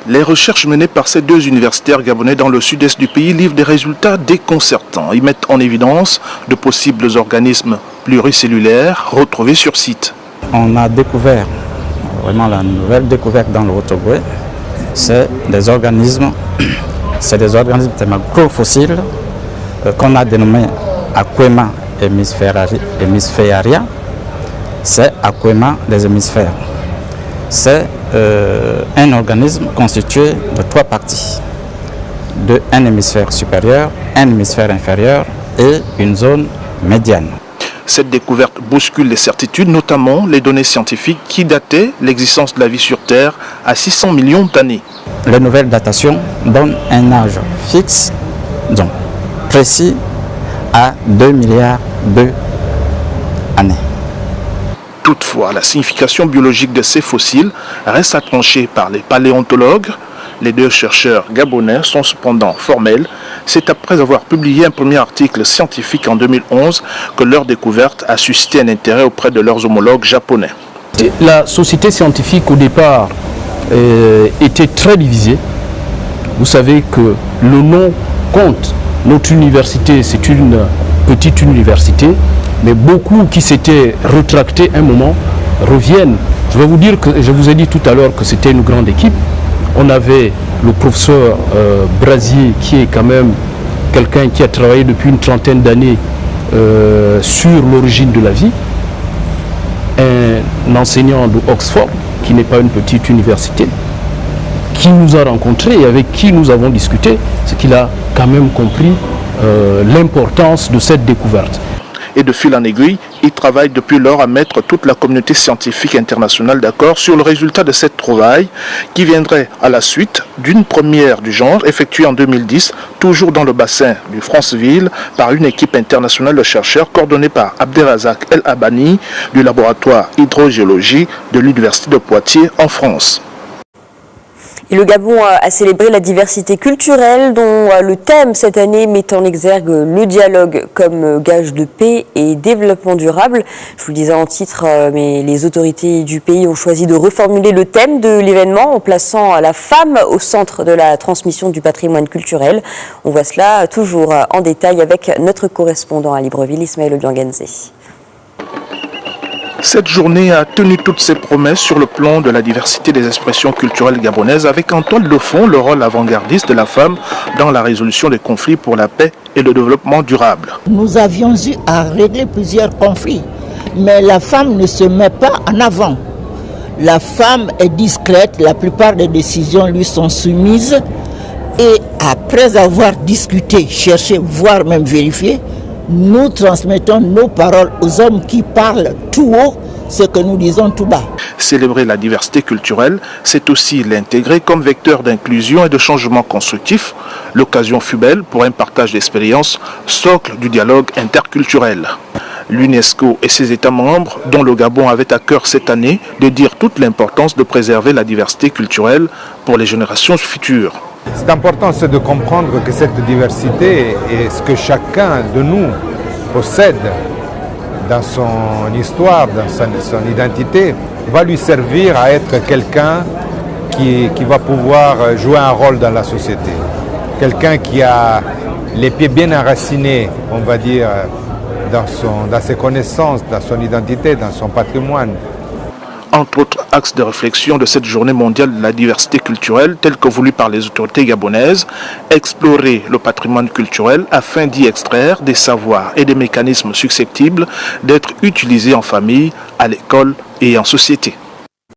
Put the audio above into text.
Les recherches menées par ces deux universitaires gabonais dans le sud-est du pays livrent des résultats déconcertants. Ils mettent en évidence de possibles organismes pluricellulaires retrouvés sur site. On a découvert, vraiment la nouvelle découverte dans le Haut-Togo, c'est des organismes macrofossiles qu'on a dénommés Aquema hemisphearia. C'est Aquema des hémisphères. C'est un organisme constitué de trois parties, un hémisphère supérieur, un hémisphère inférieur et une zone médiane. Cette découverte bouscule les certitudes, notamment les données scientifiques qui dataient l'existence de la vie sur Terre à 600 millions d'années. Les nouvelles datations donnent un âge fixe, donc précis, à 2 milliards d'années. Toutefois, la signification biologique de ces fossiles reste à trancher par les paléontologues. Les deux chercheurs gabonais sont cependant formels. C'est après avoir publié un premier article scientifique en 2011 que leur découverte a suscité un intérêt auprès de leurs homologues japonais. La société scientifique au départ était très divisée. Vous savez que le nom compte. Notre université, c'est une petite université, mais beaucoup qui s'étaient rétractés un moment reviennent. Je vais vous dire que je vous ai dit tout à l'heure que c'était une grande équipe. On avait le professeur Brasier, qui est quand même quelqu'un qui a travaillé depuis une trentaine d'années sur l'origine de la vie. Un enseignant de Oxford, qui n'est pas une petite université, qui nous a rencontrés et avec qui nous avons discuté, c'est qu'il a quand même compris l'importance de cette découverte. Et de fil en aiguille, il travaille depuis lors à mettre toute la communauté scientifique internationale d'accord sur le résultat de cette trouvaille qui viendrait à la suite d'une première du genre effectuée en 2010, toujours dans le bassin du Franceville, par une équipe internationale de chercheurs coordonnée par Abderrazak El Abani du laboratoire hydrogéologie de l'Université de Poitiers en France. Et le Gabon a célébré la diversité culturelle dont le thème cette année met en exergue le dialogue comme gage de paix et développement durable. Je vous le disais en titre, mais les autorités du pays ont choisi de reformuler le thème de l'événement en plaçant la femme au centre de la transmission du patrimoine culturel. On voit cela toujours en détail avec notre correspondant à Libreville, Ismaël Obiangenzé. Cette journée a tenu toutes ses promesses sur le plan de la diversité des expressions culturelles gabonaises, avec en toile de fond le rôle avant-gardiste de la femme dans la résolution des conflits pour la paix et le développement durable. Nous avions eu à régler plusieurs conflits, mais la femme ne se met pas en avant. La femme est discrète, la plupart des décisions lui sont soumises, et après avoir discuté, cherché, voire même vérifié, nous transmettons nos paroles aux hommes qui parlent tout haut, ce que nous disons tout bas. Célébrer la diversité culturelle, c'est aussi l'intégrer comme vecteur d'inclusion et de changement constructif. L'occasion fut belle pour un partage d'expériences, socle du dialogue interculturel. L'UNESCO et ses États membres, dont le Gabon avait à cœur cette année de dire toute l'importance de préserver la diversité culturelle pour les générations futures. C'est important de comprendre que cette diversité est ce que chacun de nous possède dans son histoire, dans son identité, va lui servir à être quelqu'un qui va pouvoir jouer un rôle dans la société. Quelqu'un qui a les pieds bien enracinés, on va dire, dans ses connaissances, dans son identité, dans son patrimoine. Entre autres axes de réflexion de cette journée mondiale de la diversité culturelle, telle que voulue par les autorités gabonaises, explorer le patrimoine culturel afin d'y extraire des savoirs et des mécanismes susceptibles d'être utilisés en famille, à l'école et en société.